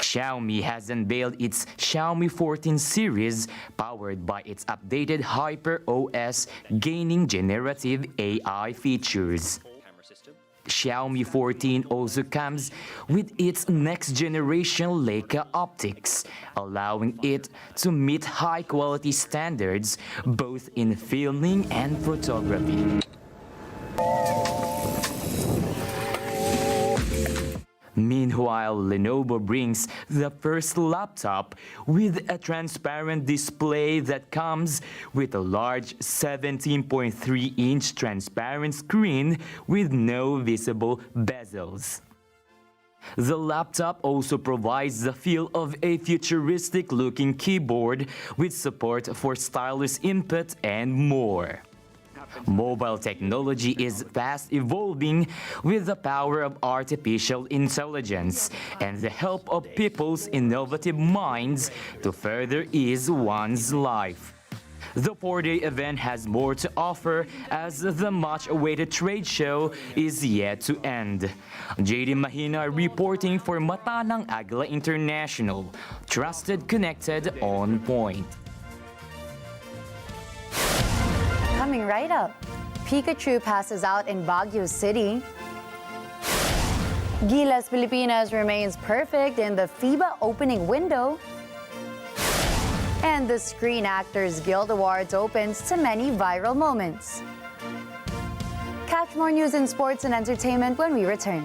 Xiaomi has unveiled its Xiaomi 14 series, powered by its updated Hyper OS, gaining generative AI features. Xiaomi 14 also comes with its next-generation Leica optics, allowing it to meet high-quality standards both in filming and photography. Meanwhile, Lenovo brings the first laptop with a transparent display that comes with a large 17.3-inch transparent screen with no visible bezels. The laptop also provides the feel of a futuristic-looking keyboard with support for stylus input and more. Mobile technology is fast evolving with the power of artificial intelligence and the help of people's innovative minds to further ease one's life. The 4-day event has more to offer as the much-awaited trade show is yet to end. JD Mahina reporting for Mata ng Agila International. Trusted, connected, on point. Coming right up, Pikachu passes out in Baguio City. Gilas Pilipinas remains perfect in the FIBA opening window. And the Screen Actors Guild Awards opens to many viral moments. Catch more news in sports and entertainment when we return.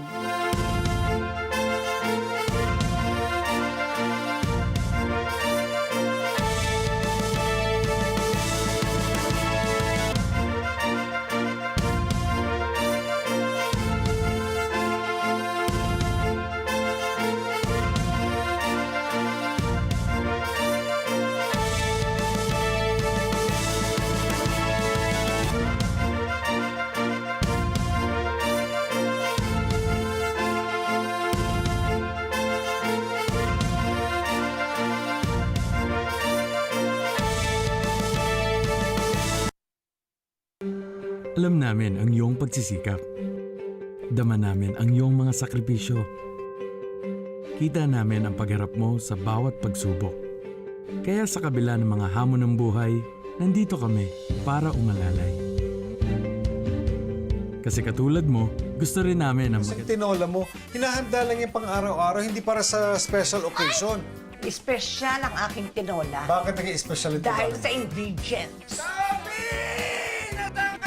Alam namin ang iyong pagsisikap. Dama namin ang iyong mga sakripisyo. Kita namin ang pagharap mo sa bawat pagsubok. Kaya sa kabila ng mga hamon ng buhay, nandito kami para umalalay. Kasi katulad mo, gusto rin namin ang Tinola mo, hinahanda lang yung pang-araw-araw, hindi para sa special occasion. Espesyal ang aking tinola. Bakit naging special ito? Dahil sa ingredients.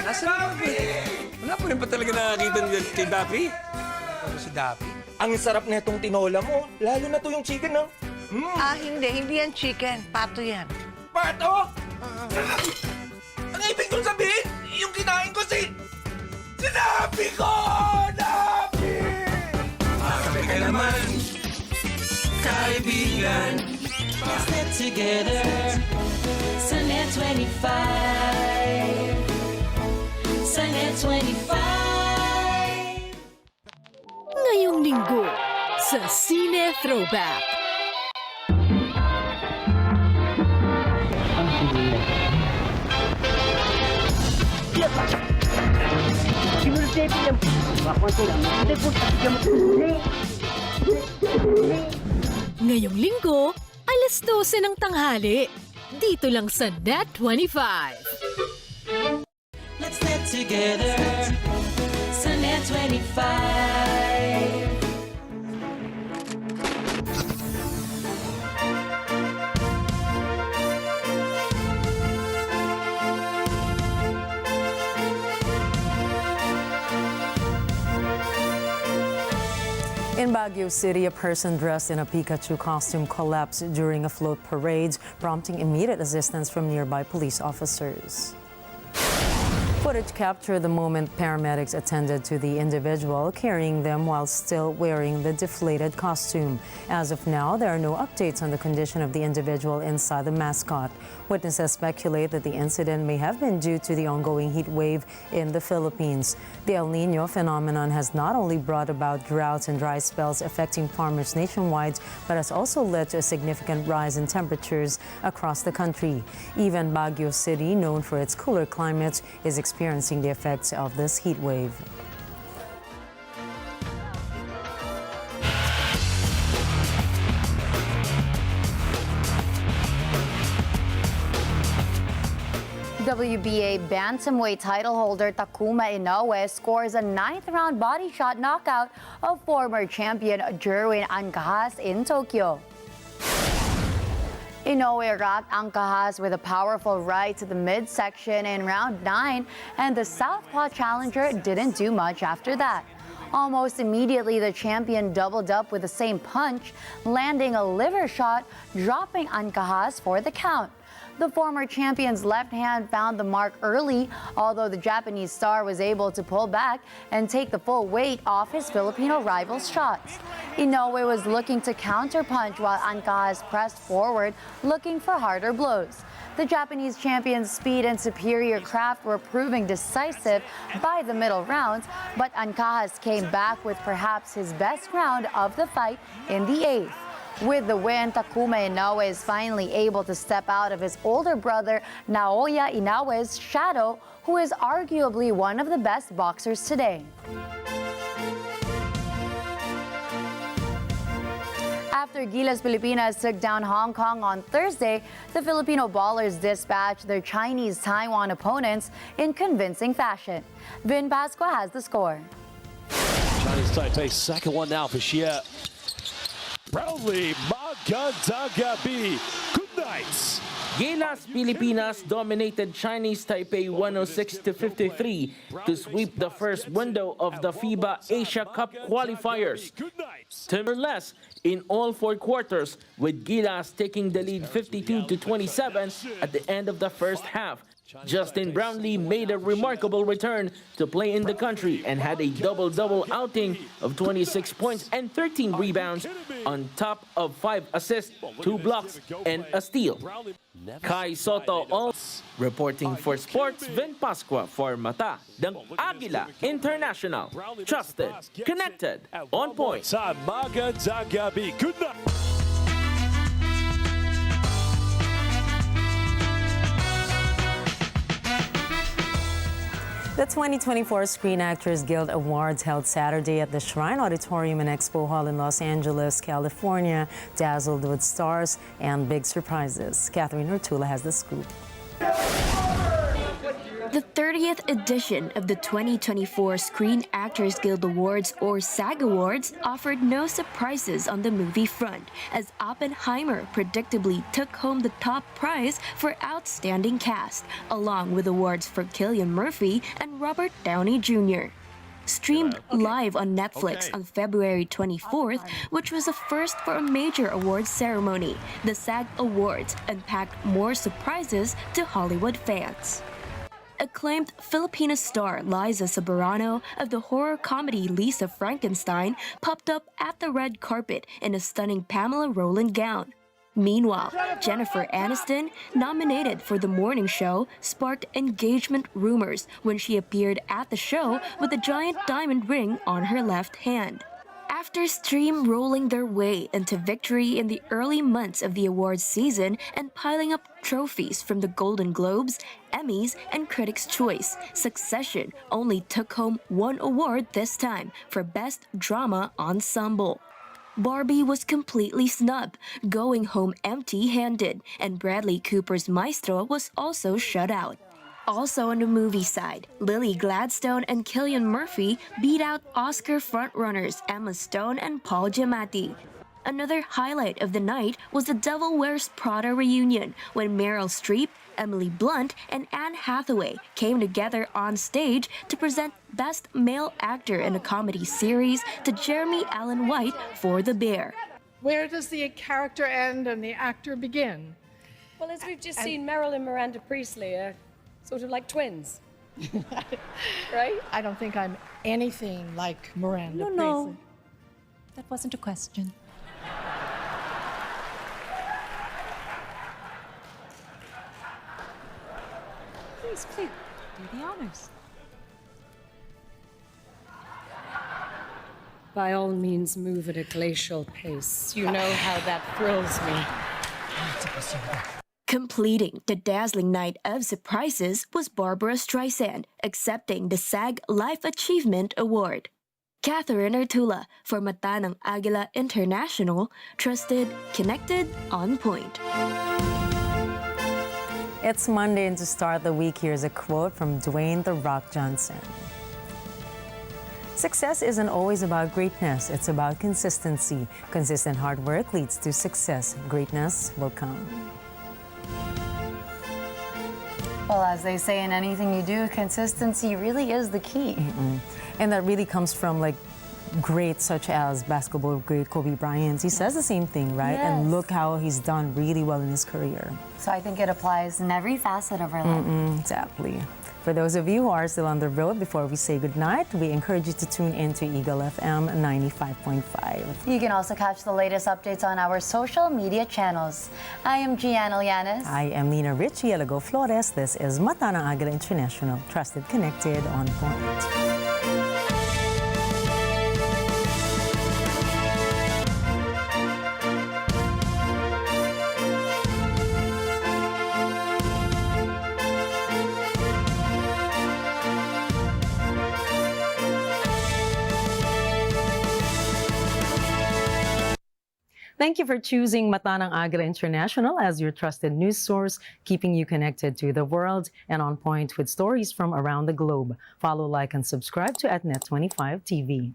Nasaan Daffy? Wala pa rin pa talaga nakakita niya kay Daffy. Ano si Daffy? Ang sarap na itong tinola mo. Lalo na to yung chicken, no? Hindi yan chicken. Pato yan. Pato? Ang ibig kong sabihin, yung kinain ko si Daffy ko! Daffy! Makape ka naman, kaibigan. Let's get together sa Net25. Sa Net25. Ngayong linggo sa Cine Throwback. Ngayong linggo, alas 12 ng tanghali. Dito lang sa Net25. Let's get together sa Net25. In Baguio City, a person dressed in a Pikachu costume collapsed during a float parade, prompting immediate assistance from nearby police officers. Footage captured the moment paramedics attended to the individual, carrying them while still wearing the deflated costume. As of now, there are no updates on the condition of the individual inside the mascot. Witnesses speculate that the incident may have been due to the ongoing heat wave in the Philippines. The El Niño phenomenon has not only brought about droughts and dry spells affecting farmers nationwide, but has also led to a significant rise in temperatures across the country. Even Baguio City, known for its cooler climate, is experiencing the effects of this heat wave. WBA bantamweight title holder Takuma Inoue scores a 9th-round body shot knockout of former champion Jerwin Ancajas in Tokyo. Inoue rocked Ancajas with a powerful right to the midsection in round 9, and the southpaw challenger didn't do much after that. Almost immediately, the champion doubled up with the same punch, landing a liver shot, dropping Ancajas for the count. The former champion's left hand found the mark early, although the Japanese star was able to pull back and take the full weight off his Filipino rival's shots. Inoue was looking to counterpunch while Ancajas pressed forward, looking for harder blows. The Japanese champion's speed and superior craft were proving decisive by the middle rounds, but Ancajas came back with perhaps his best round of the fight in the 8th. With the win, Takuma Inoue is finally able to step out of his older brother Naoya Inoue's shadow, who is arguably one of the best boxers today. After Gilas Pilipinas took down Hong Kong on Thursday, the Filipino ballers dispatched their Chinese Taiwan opponents in convincing fashion. Vin Pascua has the score. Chinese Taipei second one now for Xie. Proudly, Magandagabi. Good night. Gilas Pilipinas dominated Chinese Taipei 106-53 to sweep the first window of the FIBA Asia Cup qualifiers. 10 or less in all 4 quarters, with Gilas taking the lead 52-27 at the end of the first half. Justin Brownlee made a remarkable return to play in the country and had a double-double outing of 26 points and 13 rebounds on top of 5 assists, 2 blocks, and a steal. Kai Soto also reporting for Sports, Vin Pascua for Mata ng Agila International. Trusted, connected, on point. Good night. The 2024 Screen Actors Guild Awards held Saturday at the Shrine Auditorium and Expo Hall in Los Angeles, California, dazzled with stars and big surprises. Catherine Ortula has the scoop. The 30th edition of the 2024 Screen Actors Guild Awards, or SAG Awards, offered no surprises on the movie front, as Oppenheimer predictably took home the top prize for Outstanding Cast, along with awards for Cillian Murphy and Robert Downey Jr. Streamed live on Netflix on February 24th, which was a first for a major awards ceremony, the SAG Awards unpacked more surprises to Hollywood fans. Acclaimed Filipino star Liza Soberano of the horror comedy Lisa Frankenstein popped up at the red carpet in a stunning Pamela Rowland gown. Meanwhile, Jennifer Aniston, nominated for the morning show, sparked engagement rumors when she appeared at the show with a giant diamond ring on her left hand. After steamrolling their way into victory in the early months of the awards season and piling up trophies from the Golden Globes, Emmys, and Critics' Choice, Succession only took home one award this time for Best Drama Ensemble. Barbie was completely snubbed, going home empty-handed, and Bradley Cooper's Maestro was also shut out. Also on the movie side, Lily Gladstone and Cillian Murphy beat out Oscar frontrunners Emma Stone and Paul Giamatti. Another highlight of the night was the Devil Wears Prada reunion, when Meryl Streep, Emily Blunt, and Anne Hathaway came together on stage to present Best Male Actor in a Comedy Series to Jeremy Allen White for The Bear. Where does the character end and the actor begin? Well, as we've just seen, Meryl and Miranda Priestley are sort of like twins, right? I don't think I'm anything like Miranda Priestley. No, that wasn't a question. Please, do the honors. By all means, move at a glacial pace. You know how that thrills me. Completing the dazzling night of surprises was Barbara Streisand, accepting the SAG Life Achievement Award. Catherine Ortula for Mata ng Agila International, trusted, connected, on point. It's Monday, and to start the week, here's a quote from Dwayne "The Rock" Johnson. Success isn't always about greatness, it's about consistency. Consistent hard work leads to success. Greatness will come. Well, as they say, in anything you do, consistency really is the key. And that really comes from like greats such as basketball great Kobe Bryant. He says the same thing, right? Yes. And look how he's done really well in his career. So I think it applies in every facet of our life. Exactly. For those of you who are still on the road, before we say goodnight, we encourage you to tune in to Eagle FM 95.5. You can also catch the latest updates on our social media channels. I am Gian Llanes. I am Nina Richie Elago Flores. This is Mata ng Agila International. Trusted, connected, on point. Thank you for choosing Mata ng Agila International as your trusted news source, keeping you connected to the world and on point with stories from around the globe. Follow, like, and subscribe to @Net25 TV.